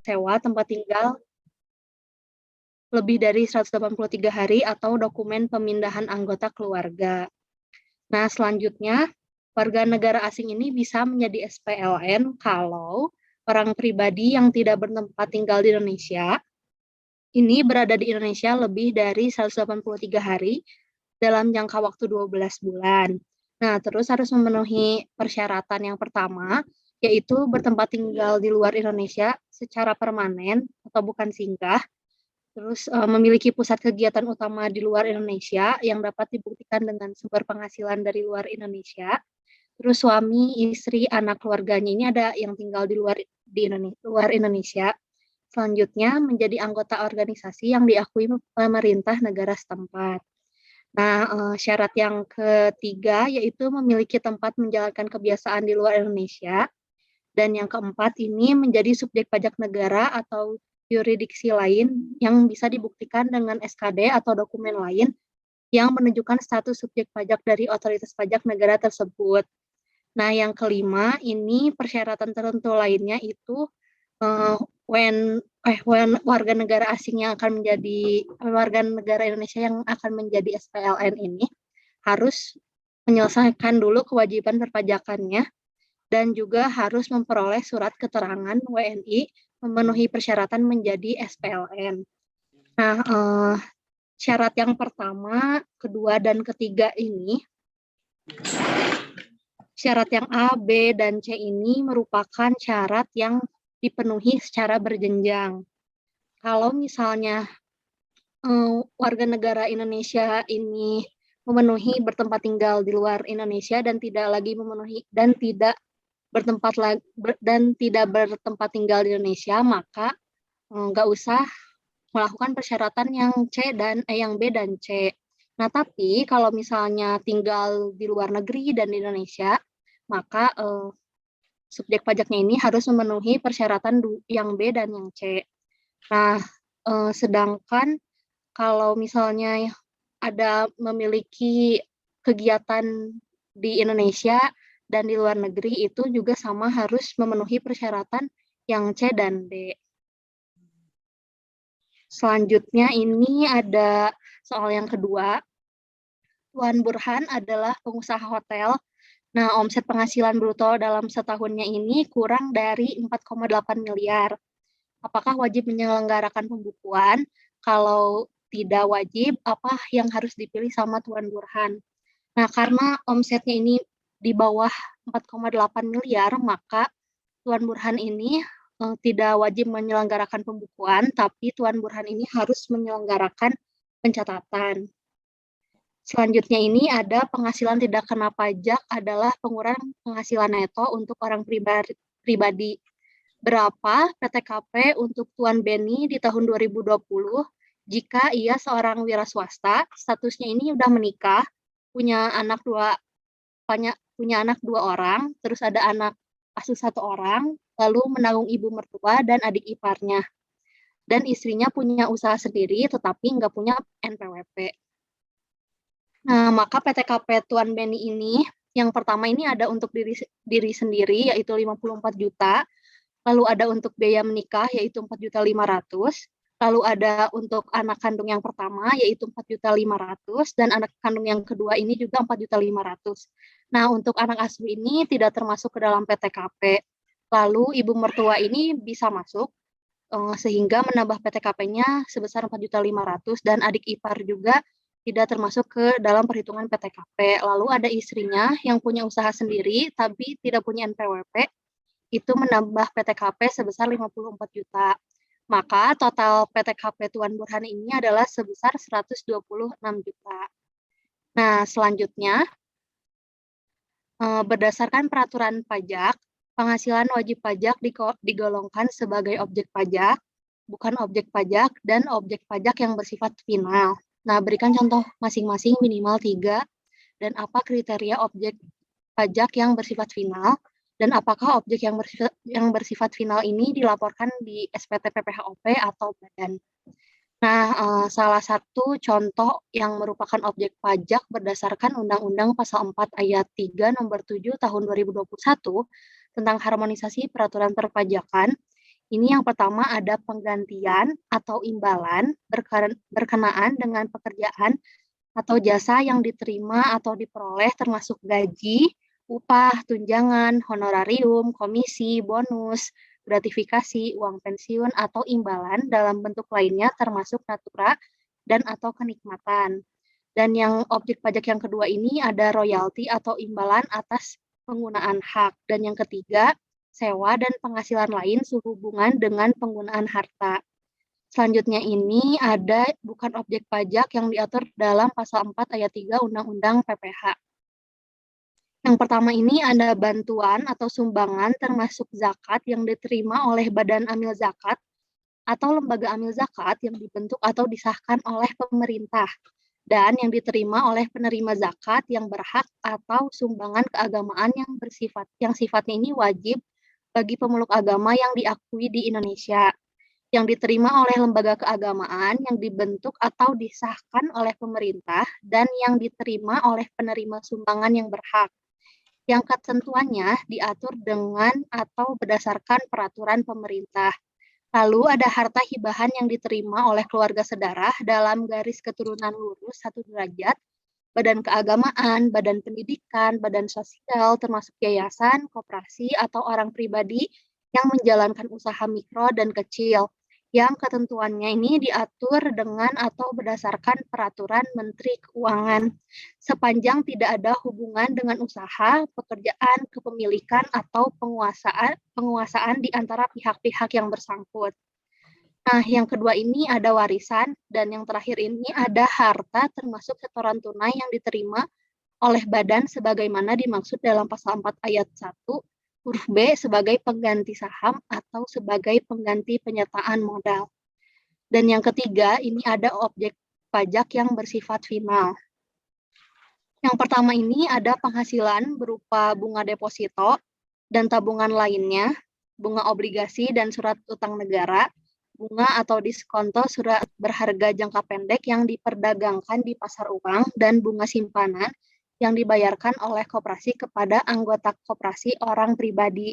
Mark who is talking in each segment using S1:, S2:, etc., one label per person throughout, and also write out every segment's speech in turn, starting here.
S1: sewa tempat tinggal lebih dari 183 hari atau dokumen pemindahan anggota keluarga. Nah, selanjutnya, warga negara asing ini bisa menjadi SPLN kalau orang pribadi yang tidak bertempat tinggal di Indonesia ini berada di Indonesia lebih dari 183 hari dalam jangka waktu 12 bulan. Nah, terus harus memenuhi persyaratan yang pertama, yaitu bertempat tinggal di luar Indonesia secara permanen atau bukan singgah. Terus memiliki pusat kegiatan utama di luar Indonesia yang dapat dibuktikan dengan sumber penghasilan dari luar Indonesia. Terus suami, istri, anak keluarganya ini ada yang tinggal luar Indonesia. Selanjutnya menjadi anggota organisasi yang diakui pemerintah negara setempat. Nah, syarat yang ketiga yaitu memiliki tempat menjalankan kebiasaan di luar Indonesia. Dan yang keempat ini menjadi subjek pajak negara atau yurisdiksi lain yang bisa dibuktikan dengan SKD atau dokumen lain yang menunjukkan status subjek pajak dari otoritas pajak negara tersebut. Nah, yang kelima ini persyaratan tertentu lainnya itu when warga negara asing yang akan menjadi warga negara Indonesia yang akan menjadi SPLN ini harus menyelesaikan dulu kewajiban perpajakannya dan juga harus memperoleh surat keterangan WNI memenuhi persyaratan menjadi SPLN. Nah, syarat yang pertama, kedua, dan ketiga ini, syarat yang A, B, dan C ini merupakan syarat yang dipenuhi secara berjenjang. Kalau misalnya warga negara Indonesia ini memenuhi bertempat tinggal di luar Indonesia dan tidak bertempat tinggal di Indonesia, maka nggak usah melakukan persyaratan yang B dan C. Nah, tapi kalau misalnya tinggal di luar negeri dan di Indonesia, maka subjek pajaknya ini harus memenuhi persyaratan yang B dan yang C. Nah, sedangkan kalau misalnya ada memiliki kegiatan di Indonesia dan di luar negeri itu juga sama harus memenuhi persyaratan yang C dan D. Selanjutnya ini ada soal yang kedua. Tuan Burhan adalah pengusaha hotel. Nah, omset penghasilan bruto dalam setahunnya ini kurang dari 4,8 miliar. Apakah wajib menyelenggarakan pembukuan? Kalau tidak wajib, apa yang harus dipilih sama Tuan Burhan? Nah, karena omsetnya ini di bawah 4,8 miliar, maka Tuan Burhan ini tidak wajib menyelenggarakan pembukuan, tapi Tuan Burhan ini harus menyelenggarakan pencatatan. Selanjutnya ini ada penghasilan tidak kena pajak adalah pengurangan penghasilan neto untuk orang pribadi. Berapa PTKP untuk Tuan Beni di tahun 2020 jika ia seorang wira swasta, statusnya ini udah menikah, punya anak dua orang, terus ada anak asuh 1 orang, lalu menanggung ibu mertua dan adik iparnya. Dan istrinya punya usaha sendiri tetapi nggak punya NPWP. Nah, maka PTKP Tuan Beni ini, yang pertama ini ada untuk diri sendiri, yaitu 54 juta, lalu ada untuk biaya menikah, yaitu 4.500.000, lalu ada untuk anak kandung yang pertama, yaitu 4.500.000, dan anak kandung yang kedua ini juga 4.500.000. Nah, untuk anak asuh ini tidak termasuk ke dalam PTKP. Lalu ibu mertua ini bisa masuk, sehingga menambah PTKP-nya sebesar 4.500.000, dan adik ipar juga tidak termasuk ke dalam perhitungan PTKP. Lalu ada istrinya yang punya usaha sendiri tapi tidak punya NPWP, itu menambah PTKP sebesar 54 juta. Maka total PTKP Tuan Burhan ini adalah sebesar 126 juta. Nah, selanjutnya berdasarkan peraturan pajak, penghasilan wajib pajak digolongkan sebagai objek pajak, bukan objek pajak, dan objek pajak yang bersifat final. Nah, berikan contoh masing-masing minimal 3, dan apa kriteria objek pajak yang bersifat final, dan apakah objek yang bersifat final ini dilaporkan di SPT PPHOP atau badan. Nah, salah satu contoh yang merupakan objek pajak berdasarkan Undang-Undang Pasal 4 Ayat 3 Nomor 7 Tahun 2021 tentang harmonisasi peraturan perpajakan, Ini yang pertama ada penggantian atau imbalan berkenaan dengan pekerjaan atau jasa yang diterima atau diperoleh termasuk gaji, upah, tunjangan, honorarium, komisi, bonus, gratifikasi, uang pensiun, atau imbalan dalam bentuk lainnya termasuk natura dan atau kenikmatan. Dan yang objek pajak yang kedua ini ada royalti atau imbalan atas penggunaan hak. Dan yang ketiga, sewa dan penghasilan lain sehubungan dengan penggunaan harta. Selanjutnya ini ada bukan objek pajak yang diatur dalam pasal 4 ayat 3 Undang-Undang PPH. Yang pertama ini ada bantuan atau sumbangan termasuk zakat yang diterima oleh Badan Amil Zakat atau lembaga amil zakat yang dibentuk atau disahkan oleh pemerintah dan yang diterima oleh penerima zakat yang berhak atau sumbangan keagamaan yang sifatnya ini wajib bagi pemeluk agama yang diakui di Indonesia, yang diterima oleh lembaga keagamaan yang dibentuk atau disahkan oleh pemerintah dan yang diterima oleh penerima sumbangan yang berhak. Yang ketentuannya diatur dengan atau berdasarkan peraturan pemerintah. Lalu ada harta hibahan yang diterima oleh keluarga sedarah dalam garis keturunan lurus 1 derajat, badan keagamaan, badan pendidikan, badan sosial, termasuk yayasan, koperasi, atau orang pribadi yang menjalankan usaha mikro dan kecil, yang ketentuannya ini diatur dengan atau berdasarkan peraturan Menteri Keuangan, sepanjang tidak ada hubungan dengan usaha, pekerjaan, kepemilikan, atau penguasaan di antara pihak-pihak yang bersangkut. Nah, yang kedua ini ada warisan, dan yang terakhir ini ada harta termasuk setoran tunai yang diterima oleh badan sebagaimana dimaksud dalam pasal 4 ayat 1, huruf B sebagai pengganti saham atau sebagai pengganti penyertaan modal. Dan yang ketiga, ini ada objek pajak yang bersifat final. Yang pertama ini ada penghasilan berupa bunga deposito dan tabungan lainnya, bunga obligasi dan surat utang negara, bunga atau diskonto surat berharga jangka pendek yang diperdagangkan di pasar uang, dan bunga simpanan yang dibayarkan oleh koperasi kepada anggota koperasi orang pribadi.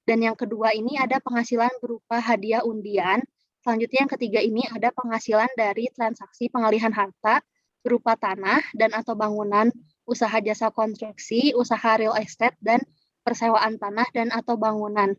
S1: Dan yang kedua ini ada penghasilan berupa hadiah undian. Selanjutnya yang ketiga ini ada penghasilan dari transaksi pengalihan harta berupa tanah dan atau bangunan, usaha jasa konstruksi, usaha real estate, dan persewaan tanah dan atau bangunan.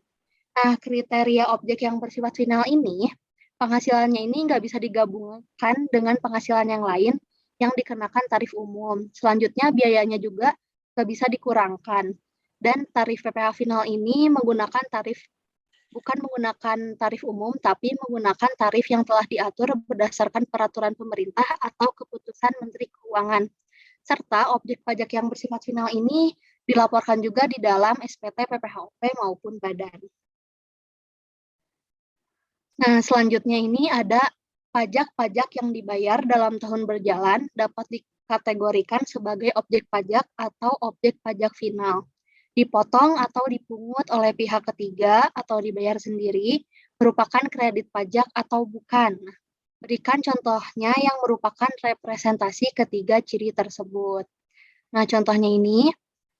S1: Nah, kriteria objek yang bersifat final ini, penghasilannya ini nggak bisa digabungkan dengan penghasilan yang lain yang dikenakan tarif umum. Selanjutnya, biayanya juga nggak bisa dikurangkan. Dan tarif PPh final ini bukan menggunakan tarif umum, tapi menggunakan tarif yang telah diatur berdasarkan peraturan pemerintah atau keputusan Menteri Keuangan. Serta objek pajak yang bersifat final ini dilaporkan juga di dalam SPT PPHOP maupun badan. Nah, selanjutnya ini ada pajak-pajak yang dibayar dalam tahun berjalan dapat dikategorikan sebagai objek pajak atau objek pajak final. Dipotong atau dipungut oleh pihak ketiga atau dibayar sendiri, merupakan kredit pajak atau bukan. Berikan contohnya yang merupakan representasi ketiga ciri tersebut. Nah, contohnya ini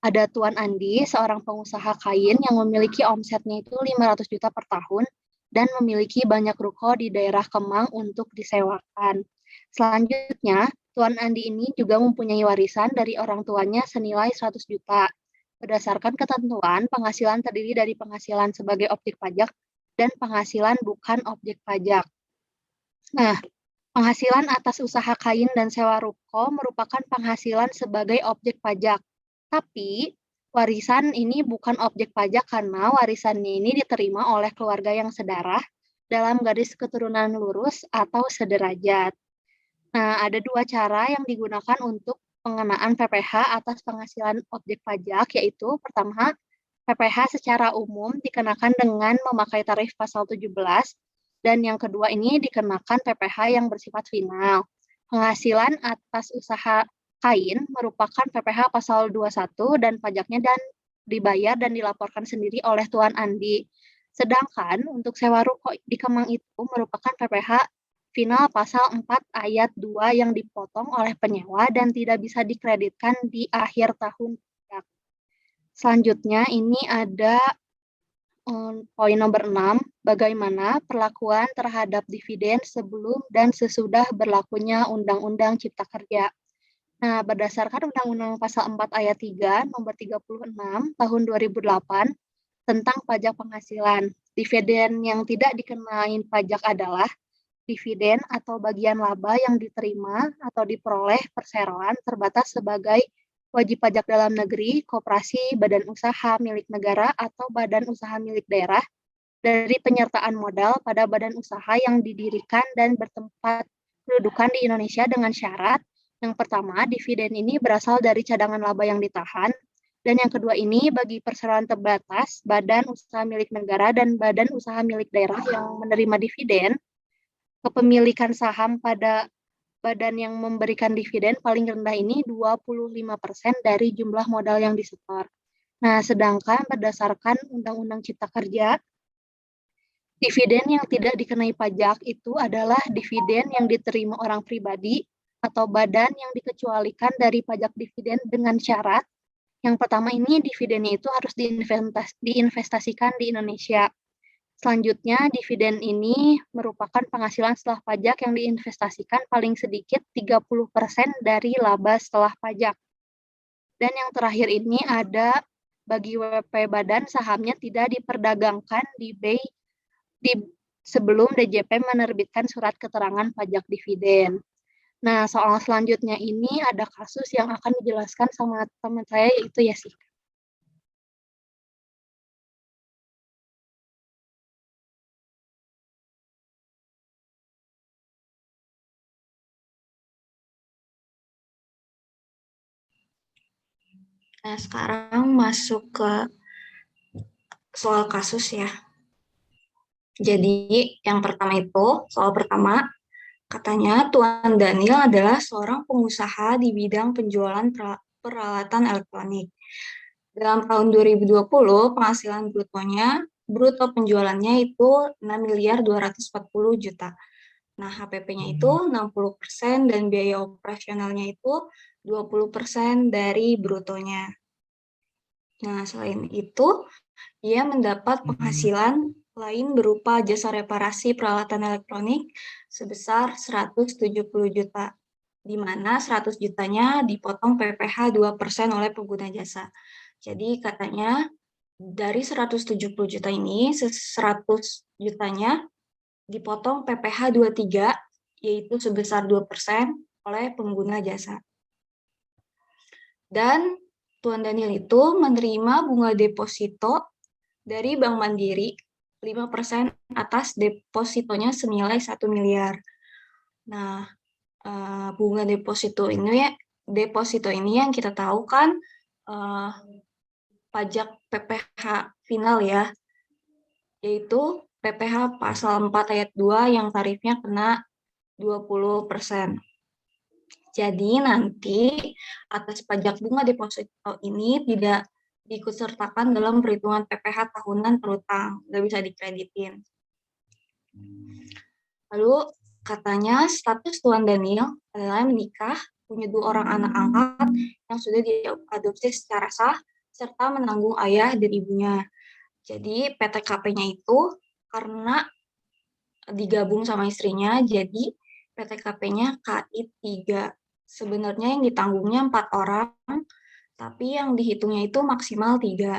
S1: ada Tuan Andi, seorang pengusaha kain yang memiliki omsetnya itu 500 juta per tahun dan memiliki banyak ruko di daerah Kemang untuk disewakan. Selanjutnya, Tuan Andi ini juga mempunyai warisan dari orang tuanya senilai 100 juta. Berdasarkan ketentuan, penghasilan terdiri dari penghasilan sebagai objek pajak dan penghasilan bukan objek pajak. Nah, penghasilan atas usaha kain dan sewa ruko merupakan penghasilan sebagai objek pajak. Tapi, warisan ini bukan objek pajak karena warisannya ini diterima oleh keluarga yang sedarah dalam garis keturunan lurus atau sederajat. Nah, ada dua cara yang digunakan untuk pengenaan PPh atas penghasilan objek pajak, yaitu pertama, PPh secara umum dikenakan dengan memakai tarif pasal 17, dan yang kedua ini dikenakan PPh yang bersifat final. Penghasilan atas usaha kain merupakan PPh pasal 21 dan pajaknya dibayar dan dilaporkan sendiri oleh Tuan Andi. Sedangkan untuk sewa ruko di Kemang itu merupakan PPh final pasal 4 ayat 2 yang dipotong oleh penyewa dan tidak bisa dikreditkan di akhir tahun. Selanjutnya ini ada Poin nomor 6, bagaimana perlakuan terhadap dividen sebelum dan sesudah berlakunya Undang-Undang Cipta Kerja. Nah, berdasarkan Undang-Undang Pasal 4 Ayat 3 Nomor 36 Tahun 2008 tentang pajak penghasilan, dividen yang tidak dikenain pajak adalah dividen atau bagian laba yang diterima atau diperoleh perseroan terbatas sebagai wajib pajak dalam negeri, koperasi, badan usaha milik negara, atau badan usaha milik daerah dari penyertaan modal pada badan usaha yang didirikan dan bertempat kedudukan di Indonesia dengan syarat yang pertama, dividen ini berasal dari cadangan laba yang ditahan, dan yang kedua ini bagi perseroan terbatas, badan usaha milik negara dan badan usaha milik daerah yang menerima dividen, kepemilikan saham pada badan yang memberikan dividen paling rendah ini 25% dari jumlah modal yang disetor. Nah, sedangkan berdasarkan Undang-Undang Cipta Kerja, dividen yang tidak dikenai pajak itu adalah dividen yang diterima orang pribadi atau badan yang dikecualikan dari pajak dividen dengan syarat. Yang pertama ini dividennya itu harus diinvestasikan di Indonesia. Selanjutnya, dividen ini merupakan penghasilan setelah pajak yang diinvestasikan paling sedikit 30% dari laba setelah pajak. Dan yang terakhir ini ada bagi WP badan sahamnya tidak diperdagangkan di BEI sebelum DJP menerbitkan surat keterangan pajak dividen. Nah, soal selanjutnya ini ada kasus yang akan dijelaskan sama teman saya, yaitu Yesi.
S2: Nah, sekarang masuk ke soal kasus ya. Jadi, yang pertama itu, soal pertama, katanya Tuan Daniel adalah seorang pengusaha di bidang penjualan peralatan elektronik. Dalam tahun 2020, penghasilan bruto penjualannya itu 6 miliar 240 juta. Nah, HPP-nya itu 60% dan biaya operasionalnya itu 20% dari brutonya. Nah, selain itu, ia mendapat penghasilan lain berupa jasa reparasi peralatan elektronik sebesar 170 juta, di mana 100 jutanya dipotong PPh 2% oleh pengguna jasa. Jadi katanya dari 170 juta ini, 100 jutanya dipotong PPh 23, yaitu sebesar 2% oleh pengguna jasa. Dan Tuan Daniel itu menerima bunga deposito dari Bank Mandiri 5% atas depositonya senilai 1 miliar. Nah, bunga deposito ini yang kita tahu kan pajak PPh final ya, yaitu PPh pasal 4 ayat 2 yang tarifnya kena 20%. Jadi nanti atas pajak bunga deposito ini tidak diikutsertakan dalam perhitungan PPh tahunan terutang, nggak bisa dikreditin. Lalu katanya status Tuan Daniel adalah menikah, punya 2 orang anak angkat yang sudah diadopsi secara sah, serta menanggung ayah dan ibunya. Jadi PTKP-nya itu karena digabung sama istrinya, jadi PTKP-nya KI 3. Sebenarnya yang ditanggungnya 4 orang, tapi yang dihitungnya itu maksimal 3.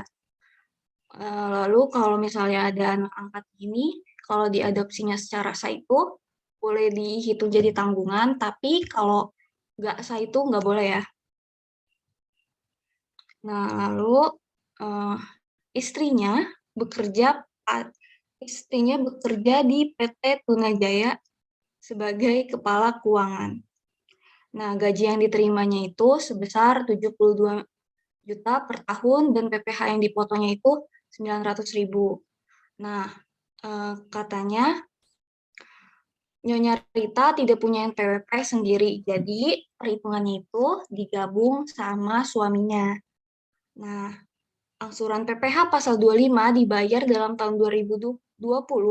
S2: Lalu kalau misalnya ada anak angkat gini, kalau diadopsinya secara sah itu boleh dihitung jadi tanggungan, tapi kalau nggak sah itu nggak boleh ya. Nah, lalu istrinya bekerja di PT Tunajaya sebagai kepala keuangan. Nah, gaji yang diterimanya itu sebesar 72 juta per tahun dan PPh yang dipotongnya itu 900.000. Nah, katanya Nyonya Rita tidak punya NPWP sendiri, jadi perhitungannya itu digabung sama suaminya. Nah, angsuran PPh pasal 25 dibayar dalam tahun 2020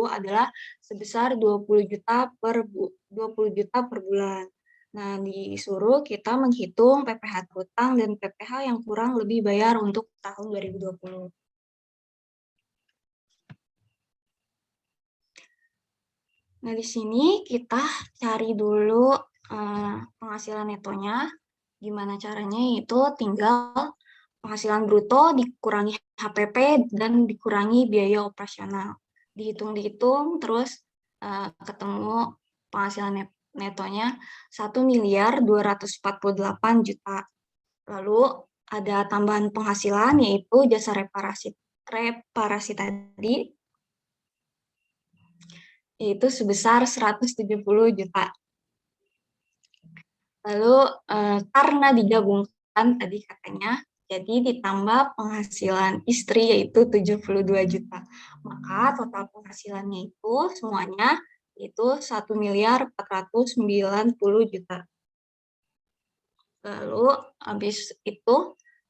S2: adalah sebesar 20 juta per bulan. Nah, disuruh kita menghitung PPh terutang dan PPh yang kurang lebih bayar untuk tahun 2020. Nah, di sini kita cari dulu penghasilan netonya. Gimana caranya? Yaitu tinggal penghasilan bruto dikurangi HPP dan dikurangi biaya operasional. Dihitung-dihitung, terus ketemu penghasilan netonya 1.248.000.000. Lalu ada tambahan penghasilan yaitu jasa reparasi tadi, yaitu sebesar 170 juta. Lalu karena digabungkan tadi katanya, jadi ditambah penghasilan istri yaitu 72 juta. Maka total penghasilannya itu semuanya itu 1.490.000.000. Lalu habis itu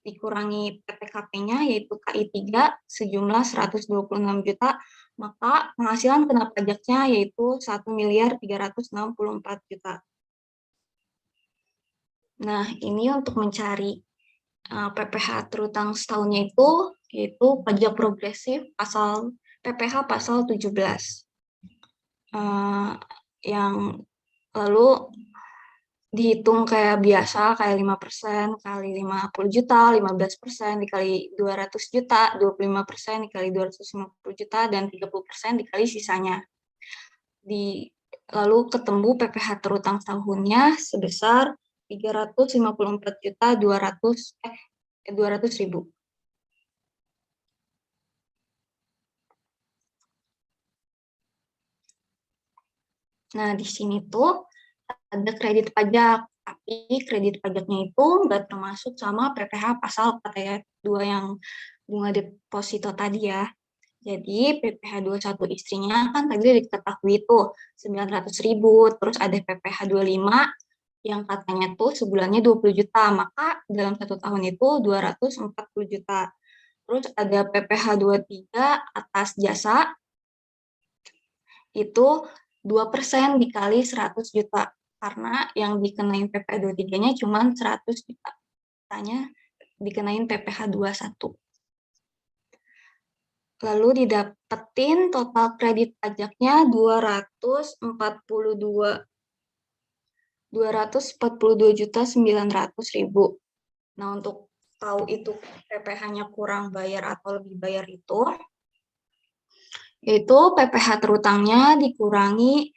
S2: dikurangi PPKP-nya yaitu KI 3 sejumlah 126 juta, maka penghasilan kena pajaknya yaitu 1.364.000.000. Nah, ini untuk mencari PPh terutang setahunnya itu, yaitu pajak progresif pasal PPh pasal 17. Yang lalu dihitung kayak biasa, kayak 5% kali 50 juta, 15% dikali 200 juta, 25% dikali 250 juta, dan 30% dikali sisanya. Lalu ketemu PPh terutang tahunnya sebesar 354.200.000. Nah, di sini tuh ada kredit pajak, tapi kredit pajaknya itu nggak termasuk sama PPh pasal 4 ayat 2 yang bunga deposito tadi ya. Jadi PPh 21 istrinya kan tadi diketahui tuh 900.000, terus ada PPh 25 yang katanya tuh sebulannya 20 juta, maka dalam 1 tahun itu 240 juta. Terus ada PPh 23 atas jasa, itu 2% dikali 100 juta, karena yang dikenain PPh 23-nya cuma 100 juta, katanya dikenain PPh 21. Lalu didapetin total kredit pajaknya 242.900.000. Nah, untuk tahu itu PPh-nya kurang bayar atau lebih bayar itu PPh terutangnya dikurangi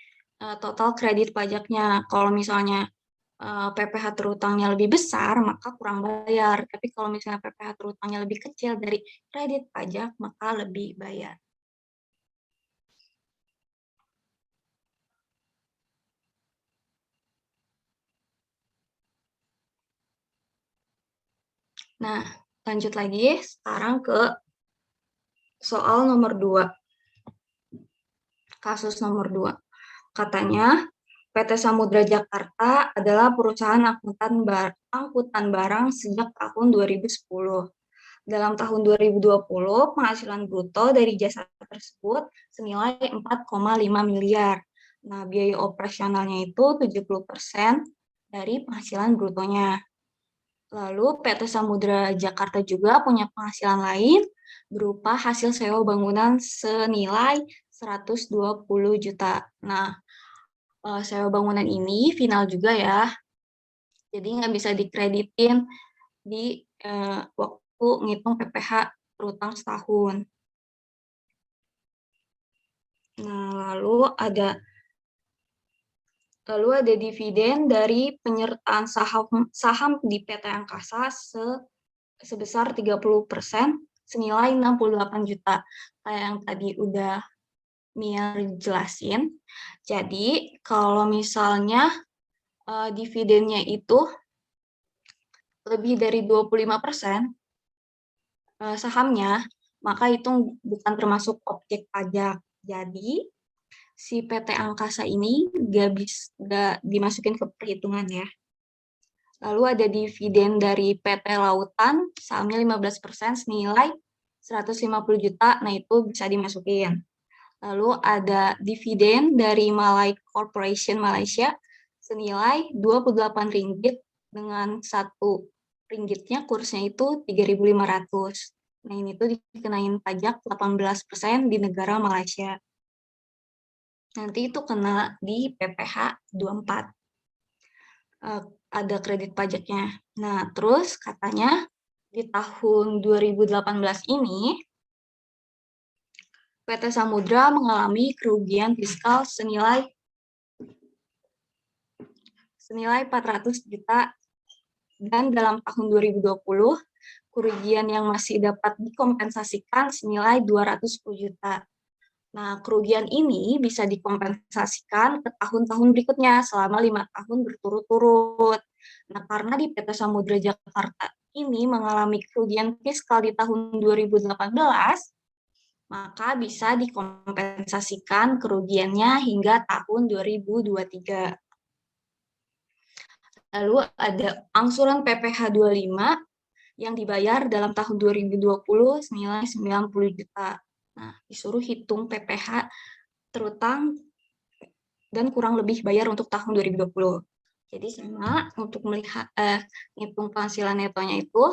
S2: total kredit pajaknya. Kalau misalnya PPh terutangnya lebih besar, maka kurang bayar. Tapi kalau misalnya PPh terutangnya lebih kecil dari kredit pajak, maka lebih bayar. Nah, lanjut lagi sekarang ke soal nomor 2. Kasus nomor 2. Katanya, PT Samudra Jakarta adalah perusahaan angkutan barang sejak tahun 2010. Dalam tahun 2020, penghasilan bruto dari jasa tersebut senilai 4,5 miliar. Nah, biaya operasionalnya itu 70% dari penghasilan brutonya. Lalu PT Samudra Jakarta juga punya penghasilan lain berupa hasil sewa bangunan senilai 120 juta. Nah, sewa bangunan ini final juga ya, jadi nggak bisa dikreditin di waktu ngitung PPh terutang setahun. Nah, lalu ada dividen dari penyertaan saham di PT Angkasa sebesar 30% senilai 68 juta. Kayak yang tadi udah Mia jelasin. Jadi kalau misalnya dividennya itu lebih dari 25% sahamnya, maka itu bukan termasuk objek pajak. Jadi si PT Angkasa ini nggak dimasukin ke perhitungan ya. Lalu ada dividen dari PT Lautan, sahamnya 15% senilai 150 juta, nah itu bisa dimasukin. Lalu ada dividen dari Malay Corporation Malaysia senilai 28 ringgit, dengan 1 ringgitnya kursnya itu 3.500. Nah, ini tuh dikenain pajak 18% di negara Malaysia. nanti itu kena di PPh 24. Ada kredit pajaknya. Nah, terus katanya di tahun 2018 ini, PT Samudra mengalami kerugian fiskal senilai 400 juta, dan dalam tahun 2020, kerugian yang masih dapat dikompensasikan senilai 210 juta. Nah, kerugian ini bisa dikompensasikan ke tahun-tahun berikutnya selama 5 tahun berturut-turut. Nah, karena di PT Samudra Jakarta ini mengalami kerugian fiskal di tahun 2018, maka bisa dikompensasikan kerugiannya hingga tahun 2023. Lalu ada angsuran PPh 25 yang dibayar dalam tahun 2020 senilai 90 juta. Nah, disuruh hitung PPh terutang dan kurang lebih bayar untuk tahun 2020. Jadi sama untuk melihat hitung penghasilan netonya itu,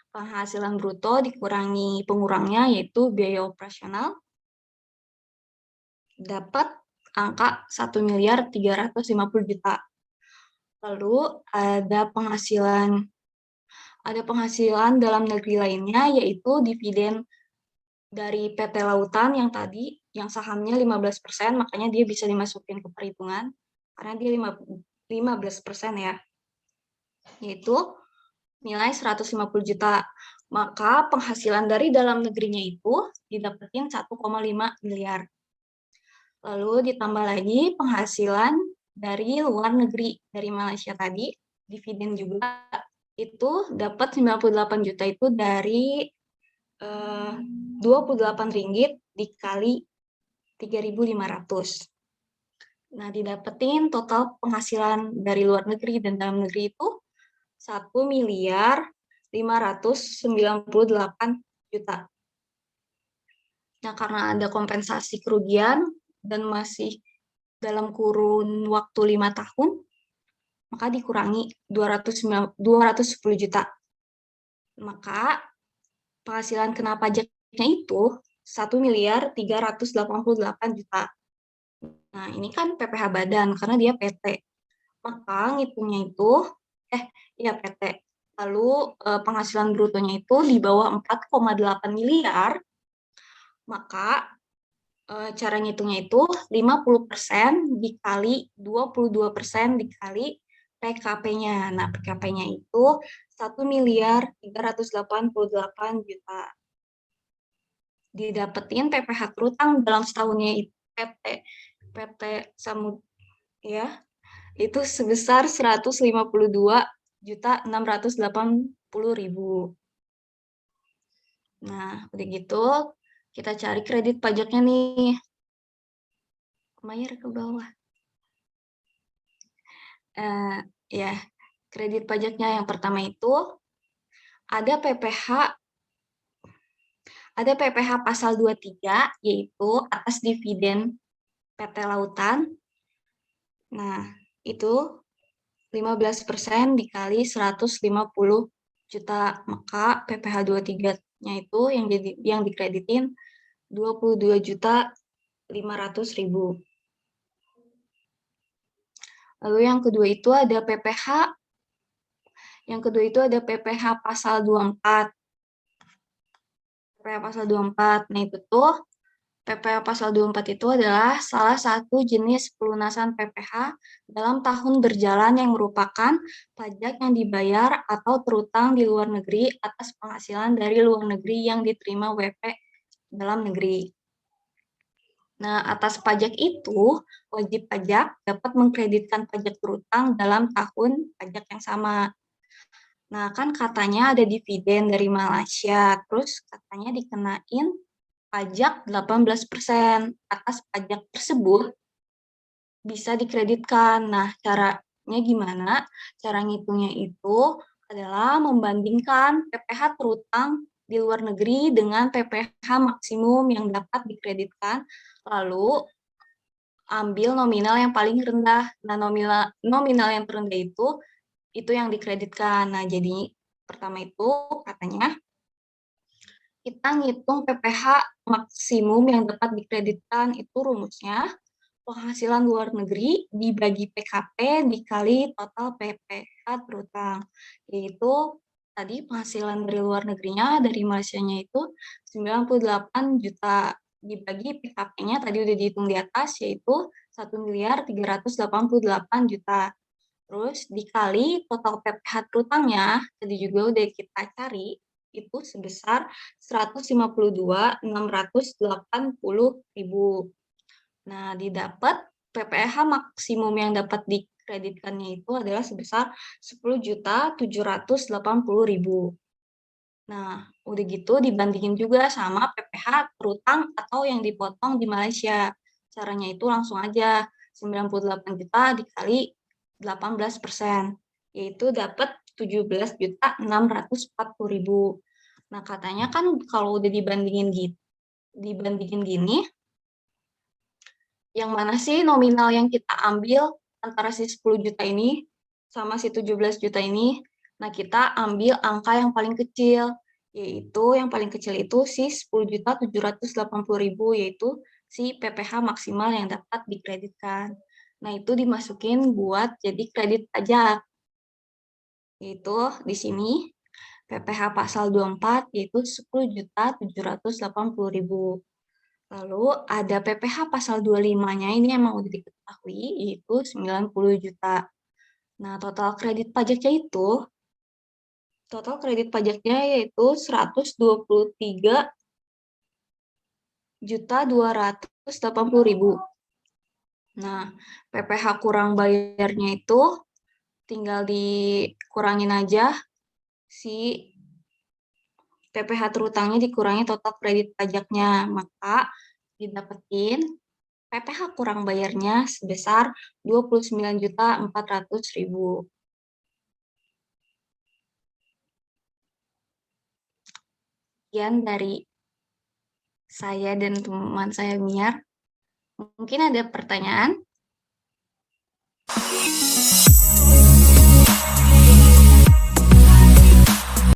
S2: penghasilan bruto dikurangi pengurangnya yaitu biaya operasional, dapat angka 1.350 juta. Lalu ada penghasilan dalam negeri lainnya yaitu dividen dari PT Lautan yang tadi, yang sahamnya 15%, makanya dia bisa dimasukin ke perhitungan, karena dia 15% ya, yaitu nilai 150 juta. Maka penghasilan dari dalam negerinya itu didapetin 1,5 miliar. Lalu ditambah lagi penghasilan dari luar negeri, dari Malaysia tadi, dividen juga, itu dapat 98 juta itu dari 28 ringgit dikali 3.500. Nah, didapetin total penghasilan dari luar negeri dan dalam negeri itu 1.598 juta. Nah, karena ada kompensasi kerugian dan masih dalam kurun waktu 5 tahun, maka dikurangi 210 juta. Maka penghasilan kena pajaknya itu 1.388 juta. Nah, ini kan PPh badan karena dia PT. Maka ngitungnya itu PT. Lalu penghasilan brutonya itu di bawah 4,8 miliar. Maka cara ngitungnya itu 50% dikali 22% dikali PKP-nya. Nah, PKP-nya itu 1.388 juta. Didapetin PPh terutang dalam setahunnya itu PT Samud ya, itu sebesar 152.680.000. Nah, udah gitu kita cari kredit pajaknya nih. Mayar ke bawah. Ya, kredit pajaknya yang pertama itu ada PPh pasal 23 yaitu atas dividen PT Lautan. Nah, itu 15% dikali 150 juta, maka PPh 23-nya itu yang dikreditin 22.500.000. Lalu yang kedua itu ada PPh. Yang kedua itu ada PPh pasal 24. PPh pasal 24. Nah, itu tuh PPh pasal 24 itu adalah salah satu jenis pelunasan PPh dalam tahun berjalan yang merupakan pajak yang dibayar atau terutang di luar negeri atas penghasilan dari luar negeri yang diterima WP dalam negeri. Nah, atas pajak itu, wajib pajak dapat mengkreditkan pajak terutang dalam tahun pajak yang sama. Nah, kan katanya ada dividen dari Malaysia, terus katanya dikenain pajak 18%. Atas pajak tersebut bisa dikreditkan. Nah, caranya gimana? Cara ngitungnya itu adalah membandingkan PPh terutang di luar negeri dengan PPh maksimum yang dapat dikreditkan, lalu ambil nominal yang paling rendah. Nah, nominal yang terendah itu yang dikreditkan. Nah, jadi pertama itu katanya kita ngitung PPh maksimum yang dapat dikreditkan, itu rumusnya penghasilan luar negeri dibagi PKP dikali total PPh berutang, yaitu tadi penghasilan dari luar negerinya dari Malaysianya itu 98 juta dibagi PKP-nya tadi udah dihitung di atas yaitu 1.388 juta. Terus dikali total PPh berutangnya tadi juga udah kita cari itu sebesar 152.680.000. Nah, didapat PPh maksimum yang dapat dikreditkannya itu adalah sebesar 10.780.000. Nah, udah gitu dibandingin juga sama PPh berutang atau yang dipotong di Malaysia. Caranya itu langsung aja 98 juta dikali 18%, yaitu dapat 17.640.000. Nah, katanya kan kalau udah dibandingin gini, yang mana sih nominal yang kita ambil antara si 10 juta ini sama si 17 juta ini? Nah, kita ambil angka yang paling kecil, yaitu yang paling kecil itu si 10.780.000, yaitu si PPh maksimal yang dapat dikreditkan. Nah, itu dimasukin buat jadi kredit pajak. Yaitu di sini PPh pasal 24 yaitu 10.780.000. Lalu ada PPh pasal 25-nya ini emang udah diketahui yaitu 90 juta. Nah, total kredit pajaknya yaitu 123.280.000. Nah, PPh kurang bayarnya itu tinggal dikurangin aja si PPh terutangnya dikurangi total kredit pajaknya, maka didapetin PPh kurang bayarnya sebesar 29.400.000. Sekian dari saya dan teman saya Miar. Mungkin ada pertanyaan?